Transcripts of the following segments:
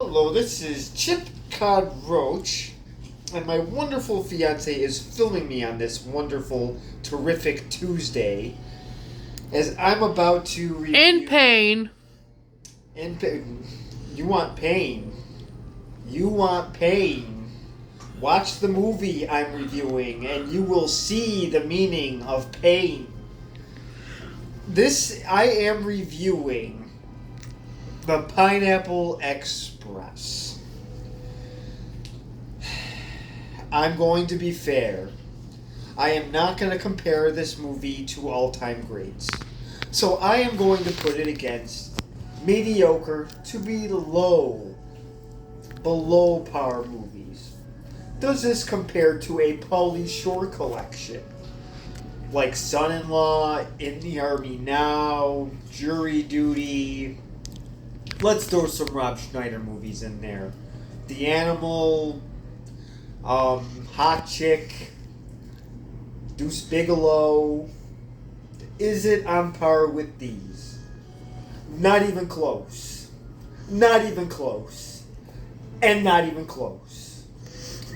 Hello, this is Chip Cod Roach, and my wonderful fiance is filming me on this wonderful, terrific Tuesday as I'm about to review. In pain. You want pain. You want pain. Watch the movie I'm reviewing, and you will see the meaning of pain. I am reviewing the Pineapple Express. I'm going to be fair. I am not going to compare this movie to all-time greats. So I am going to put it against mediocre to below par movies. Does this compare to a Pauly Shore collection? Like Son-in-Law, In the Army Now, Jury Duty. Let's throw some Rob Schneider movies in there. The Animal, Hot Chick, Deuce Bigelow. Is it on par with these? Not even close. Not even close. And not even close.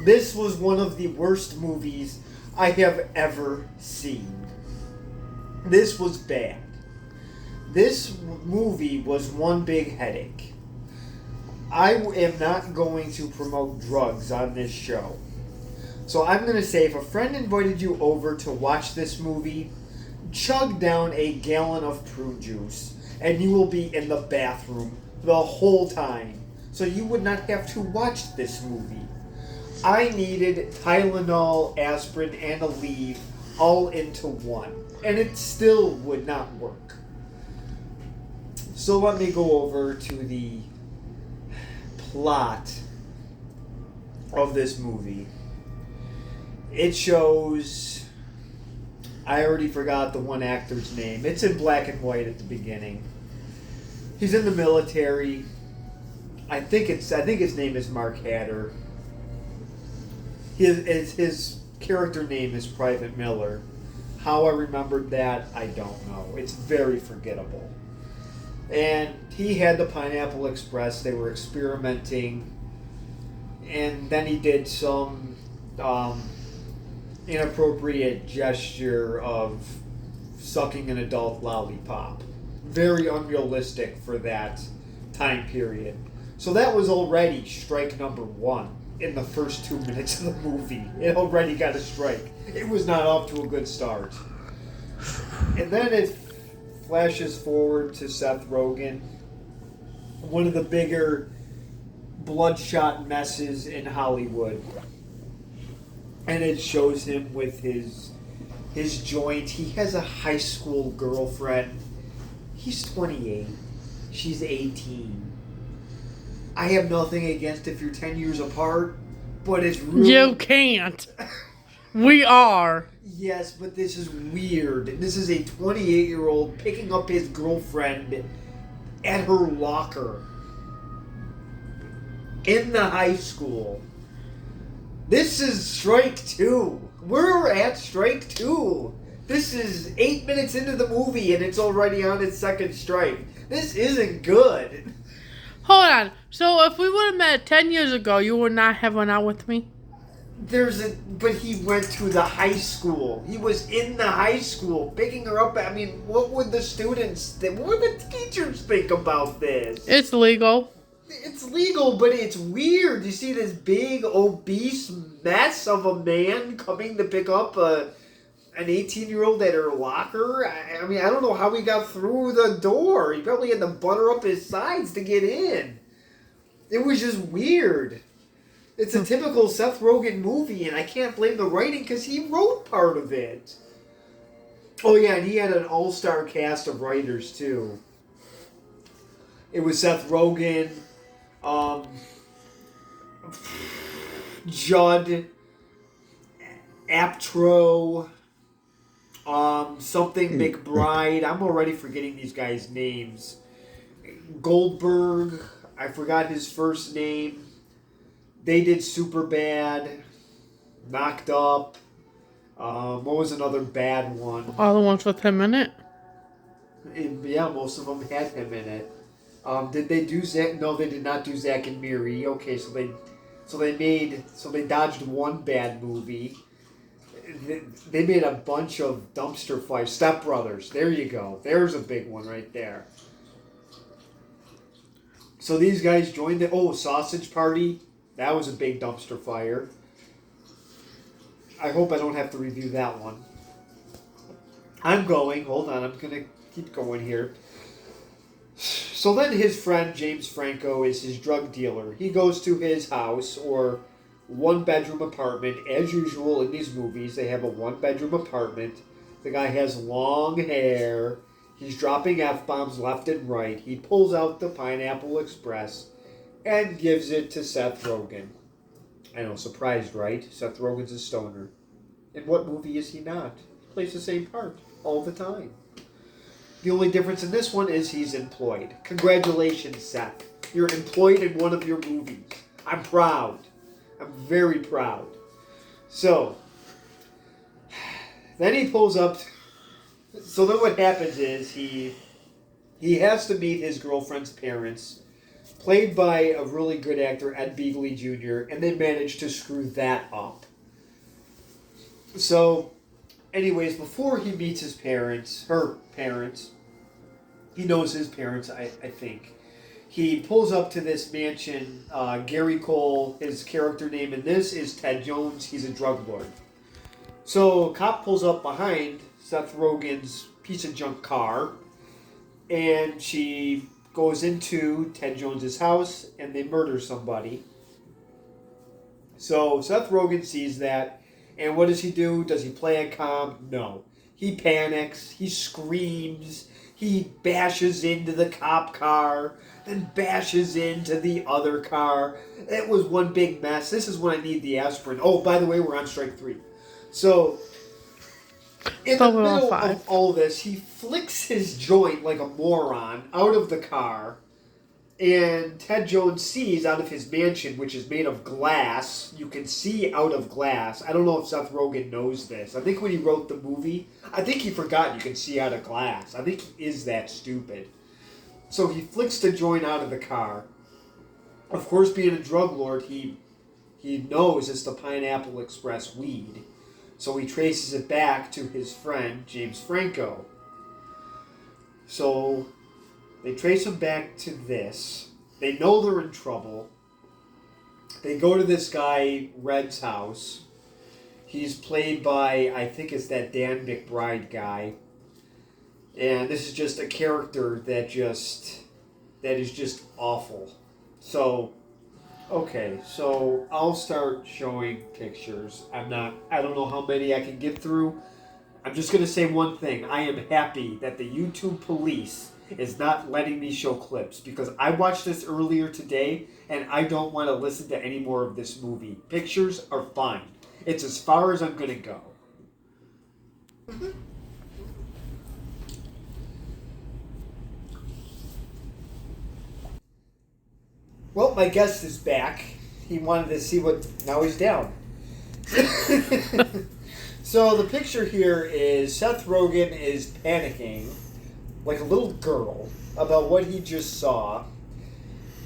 This was one of the worst movies I have ever seen. This was bad. This movie was one big headache. I am not going to promote drugs on this show. So I'm going to say if a friend invited you over to watch this movie, chug down a gallon of prune juice and you will be in the bathroom the whole time. So you would not have to watch this movie. I needed Tylenol, aspirin, and Aleve all into one. And it still would not work. So let me go over to the plot of this movie. It shows... I already forgot the one actor's name. It's in black and white at the beginning. He's in the military. I think his name is Mark Hatter. His character name is Private Miller. How I remembered that, I don't know. It's very forgettable. And he had the Pineapple Express. They were experimenting. And then he did some inappropriate gesture of sucking an adult lollipop. Very unrealistic for that time period. So that was already strike number one in the first 2 minutes of the movie. It already got a strike. It was not off to a good start. And then it flashes forward to Seth Rogen, one of the bigger bloodshot messes in Hollywood. And it shows him with his joint. He has a high school girlfriend. He's 28. She's 18. I have nothing against if you're 10 years apart, but it's really... You can't. We are. Yes, but this is weird. This is a 28-year-old picking up his girlfriend at her locker in the high school. This is strike two. We're at strike two. This is 8 minutes into the movie and it's already on its second strike. This isn't good. Hold on. So if we would have met 10 years ago, you would not have went out with me? But he went to the high school. He was in the high school picking her up. I mean, what would the students think? What would the teachers think about this? It's legal. It's legal, but it's weird. You see this big, obese mess of a man coming to pick up an 18-year-old at her locker. I mean, I don't know how he got through the door. He probably had to butter up his sides to get in. It was just weird. It's a typical Seth Rogen movie, and I can't blame the writing because he wrote part of it. Oh, yeah, and he had an all-star cast of writers, too. It was Seth Rogen, Judd Apatow, something McBride. I'm already forgetting these guys' names. Goldberg, I forgot his first name. They did Superbad, Knocked Up. What was another bad one? All the ones with him in it? Yeah, most of them had him in it. Did they do Zack? No, they did not do Zack and Miri. Okay, so they dodged one bad movie. They made a bunch of dumpster fires. Step Brothers. There you go. There's a big one right there. So these guys joined the Sausage Party. That was a big dumpster fire. I hope I don't have to review that one. I'm going. Hold on. I'm gonna keep going here. So then his friend James Franco is his drug dealer. He goes to his house or one-bedroom apartment. As usual in these movies, they have a one-bedroom apartment. The guy has long hair. He's dropping F-bombs left and right. He pulls out the Pineapple Express and gives it to Seth Rogen. I know, surprised, right? Seth Rogen's a stoner. In what movie is he not? He plays the same part all the time. The only difference in this one is he's employed. Congratulations, Seth. You're employed in one of your movies. I'm proud. I'm very proud. So, then he pulls up. So then what happens is he has to meet his girlfriend's parents, played by a really good actor, Ed Begley Jr., and they manage to screw that up. So, anyways, before he meets her parents, he knows his parents, I think. He pulls up to this mansion. Gary Cole, his character name in this is Ted Jones. He's a drug lord. So, a cop pulls up behind Seth Rogen's piece of junk car, and she goes into Ted Jones's house, and they murder somebody. So, Seth Rogen sees that. And what does he do? Does he play a cop? No. He panics. He screams. He bashes into the cop car. Then bashes into the other car. It was one big mess. This is when I need the aspirin. Oh, by the way, we're on strike 3. So, in the middle of all this, he flicks his joint like a moron out of the car. And Ted Jones sees out of his mansion, which is made of glass. You can see out of glass. I don't know if Seth Rogen knows this. I think when he wrote the movie, I think he forgot you can see out of glass. I think he is that stupid. So he flicks the joint out of the car. Of course, being a drug lord, he knows it's the Pineapple Express weed. So he traces it back to his friend, James Franco. So they trace him back to this. They know they're in trouble. They go to this guy, Red's house. He's played by, I think it's that Dan McBride guy. And this is just a character that is just awful. So, okay, so I'll start showing pictures. I don't know how many I can get through. I'm just going to say one thing. I am happy that the YouTube police is not letting me show clips, because I watched this earlier today and I don't want to listen to any more of this movie. Pictures are fine. It's as far as I'm going to go. Well, my guest is back. He wanted to see what... Now he's down. So the picture here is Seth Rogen is panicking like a little girl about what he just saw.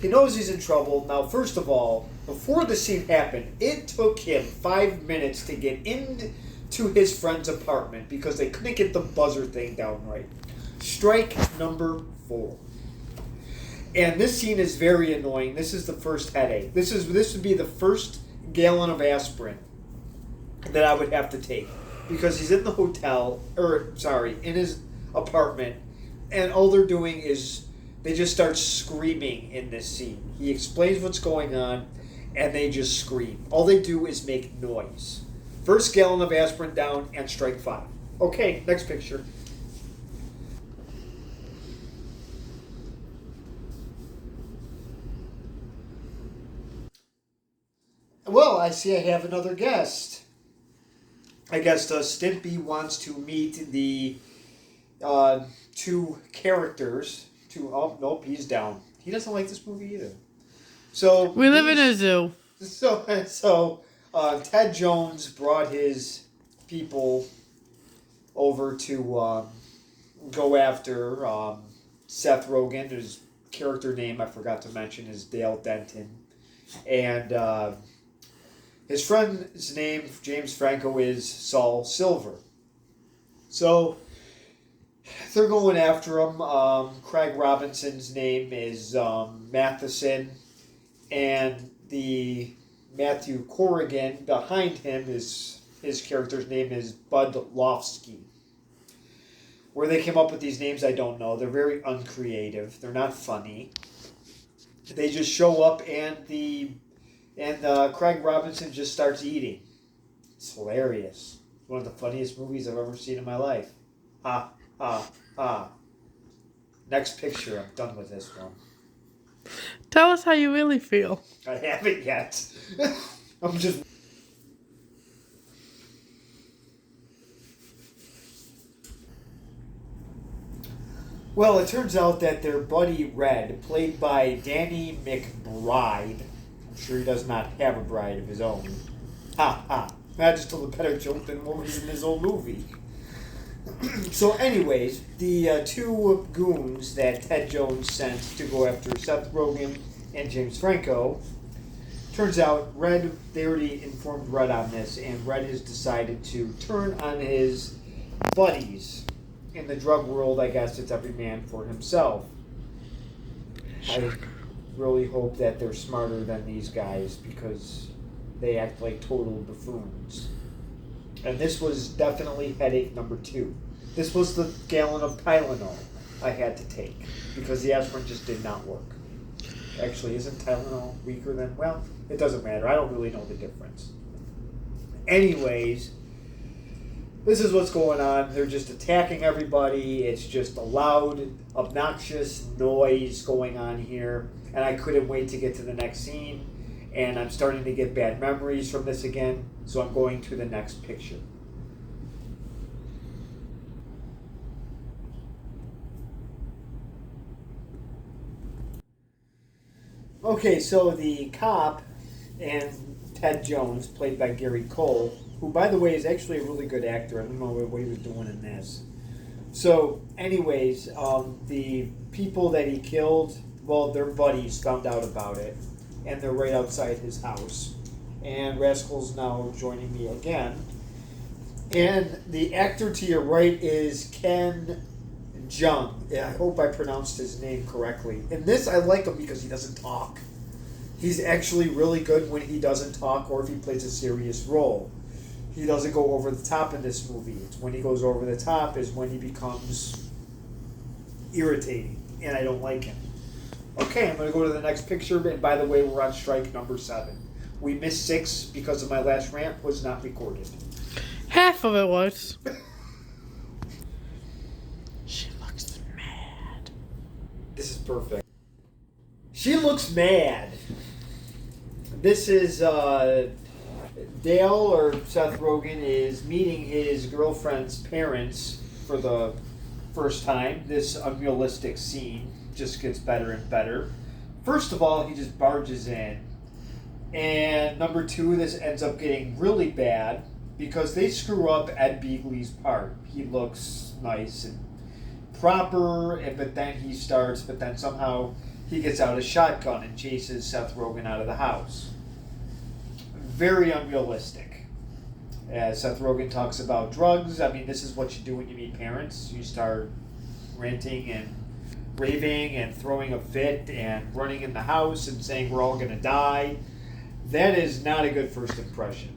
He knows he's in trouble. Now, first of all, before the scene happened, it took him 5 minutes to get into his friend's apartment because they couldn't get the buzzer thing down right. Strike number 4. And this scene is very annoying. This is the first headache. This would be the first gallon of aspirin that I would have to take, because he's in the in his apartment, and all they're doing is they just start screaming in this scene. He explains what's going on, and they just scream. All they do is make noise. First gallon of aspirin down, and strike 5. Okay, next picture. Well, I see I have another guest. I guess Stimpy wants to meet the two characters. Oh, nope, he's down. He doesn't like this movie either. So we live in a zoo. So Ted Jones brought his people over to go after Seth Rogen, his character name I forgot to mention is Dale Denton. And his friend's name, James Franco, is Saul Silver. So they're going after him. Craig Robinson's name is Matheson, and the Matthew Corrigan behind him is his character's name is Bud Lofsky. Where they came up with these names, I don't know. They're very uncreative. They're not funny. They just show up, and Craig Robinson just starts eating. It's hilarious. It's one of the funniest movies I've ever seen in my life. Ha, ha, ha. Next picture. I'm done with this one. Tell us how you really feel. I haven't yet. I'm just... Well, it turns out that their buddy Red, played by Danny McBride, I'm sure he does not have a bride of his own. Ha ha. I just told a better joke than what was in his old movie. So anyways, the two goons that Ted Jones sent to go after Seth Rogen and James Franco, turns out Red, they already informed Red on this, and Red has decided to turn on his buddies. In the drug world, I guess it's every man for himself. I really hope that they're smarter than these guys because they act like total buffoons. And this was definitely headache number 2. This was the gallon of Tylenol I had to take because the aspirin just did not work. Actually, isn't Tylenol weaker than... Well, it doesn't matter. I don't really know the difference. Anyways... This is what's going on. They're just attacking everybody. It's just a loud, obnoxious noise going on here. And I couldn't wait to get to the next scene. And I'm starting to get bad memories from this again. So I'm going to the next picture. Okay, so the cop and Ted Jones, played by Gary Cole, who, by the way, is actually a really good actor. I don't know what he was doing in this. So, anyways, the people that he killed, well, their buddies found out about it, and they're right outside his house. And Rascal's now joining me again. And the actor to your right is Ken Jeong. Yeah, I hope I pronounced his name correctly. In this, I like him because he doesn't talk. He's actually really good when he doesn't talk or if he plays a serious role. He doesn't go over the top in this movie. It's when he goes over the top is when he becomes irritating, and I don't like him. Okay, I'm going to go to the next picture, and by the way, we're on strike number 7. We missed 6 because of my last rant was not recorded. Half of it was. She looks mad. This is perfect. She looks mad. This is, Dale, or Seth Rogen, is meeting his girlfriend's parents for the first time. This unrealistic scene just gets better and better. First of all, he just barges in. And number 2, this ends up getting really bad because they screw up Ed Beagley's part. He looks nice and proper, but then somehow he gets out a shotgun and chases Seth Rogen out of the house. Very unrealistic. As Seth Rogen talks about drugs, I mean, this is what you do when you meet parents. You start ranting and raving and throwing a fit and running in the house and saying we're all going to die. That is not a good first impression.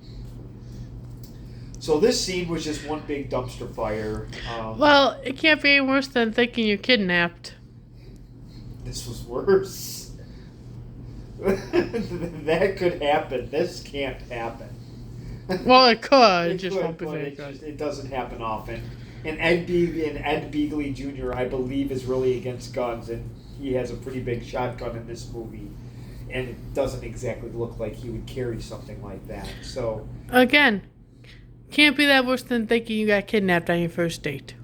So this scene was just one big dumpster fire. Well, it can't be any worse than thinking you're kidnapped. This was worse. That could happen. This can't happen. Well, it could. It just could, won't be but very it good. it doesn't happen often. And Ed Beagley Jr., I believe, is really against guns, and he has a pretty big shotgun in this movie. And it doesn't exactly look like he would carry something like that. So Again, can't be that worse than thinking you got kidnapped on your first date.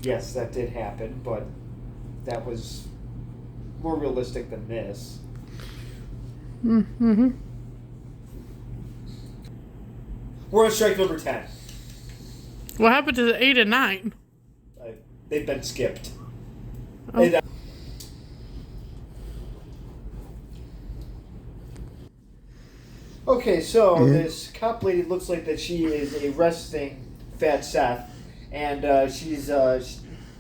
yes, that did happen, but that was more realistic than this. Mm-hmm. We're on strike number 10. What happened to the 8 and 9? They've been skipped. Oh. Okay, so this cop lady looks like that she is arresting Fat Seth, and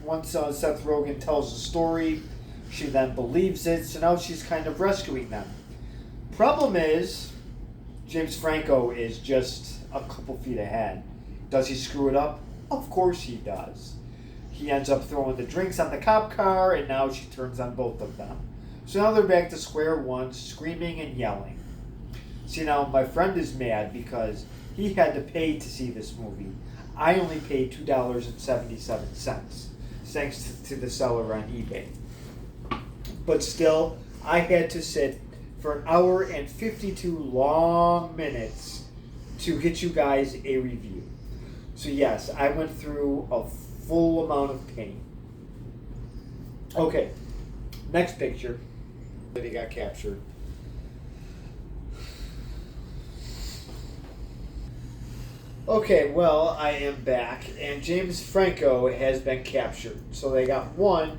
once Seth Rogen tells the story, she then believes it. So now she's kind of rescuing them. Problem is, James Franco is just a couple feet ahead. Does he screw it up? Of course he does. He ends up throwing the drinks on the cop car, and now she turns on both of them. So now they're back to square one, screaming and yelling. See, now my friend is mad because he had to pay to see this movie. I only paid $2.77, thanks to the seller on eBay. But still, I had to sit for an hour and 52 long minutes to get you guys a review. So yes, I went through a full amount of pain. Okay, next picture. They got captured. Okay, well, I am back, and James Franco has been captured. So they got one.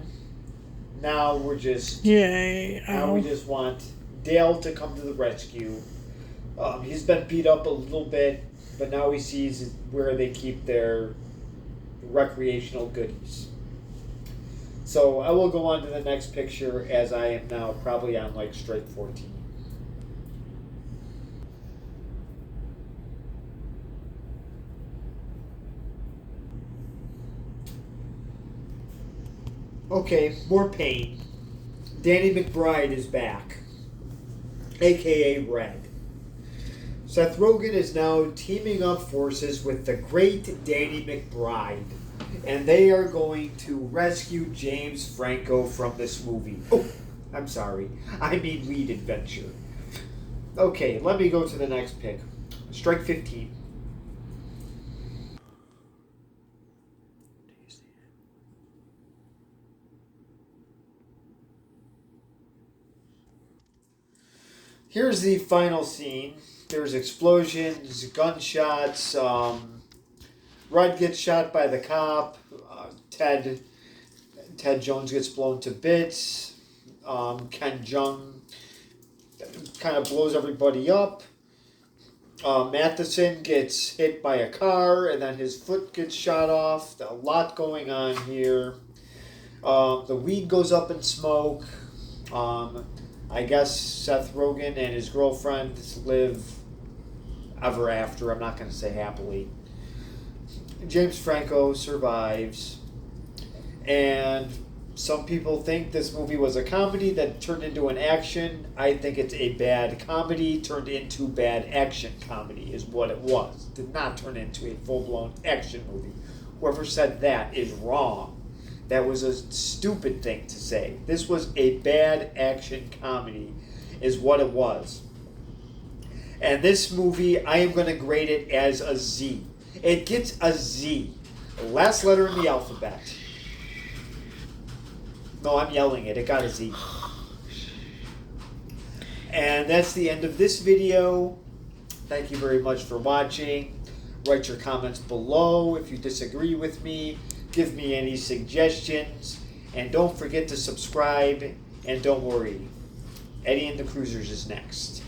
Now we're just... Yay. Now we just want Dale to come to the rescue. He's been beat up a little bit, but now he sees where they keep their recreational goodies. So I will go on to the next picture, as I am now probably on like strike 14. Okay, more pain. Danny McBride is back, aka Red. Seth Rogen is now teaming up forces with the great Danny McBride, and they are going to rescue James Franco from this movie. Oh, I'm sorry. I mean Weed Adventure. Okay, let me go to the next pick. Strike 15. Here's the final scene. There's explosions, gunshots. Red gets shot by the cop. Ted Jones gets blown to bits. Ken Jeong kind of blows everybody up. Matheson gets hit by a car, and then his foot gets shot off. A lot going on here. The weed goes up in smoke. I guess Seth Rogen and his girlfriend live ever after. I'm not going to say happily. James Franco survives. And some people think this movie was a comedy that turned into an action. I think it's a bad comedy turned into bad action comedy is what it was. It did not turn into a full-blown action movie. Whoever said that is wrong. That was a stupid thing to say. This was a bad action comedy is what it was. And this movie, I am going to grade it as a Z. It gets a Z. The last letter in the alphabet. No, I'm yelling it. It got a Z. And that's the end of this video. Thank you very much for watching. Write your comments below if you disagree with me. Give me any suggestions. And don't forget to subscribe. And don't worry, Eddie and the Cruisers is next.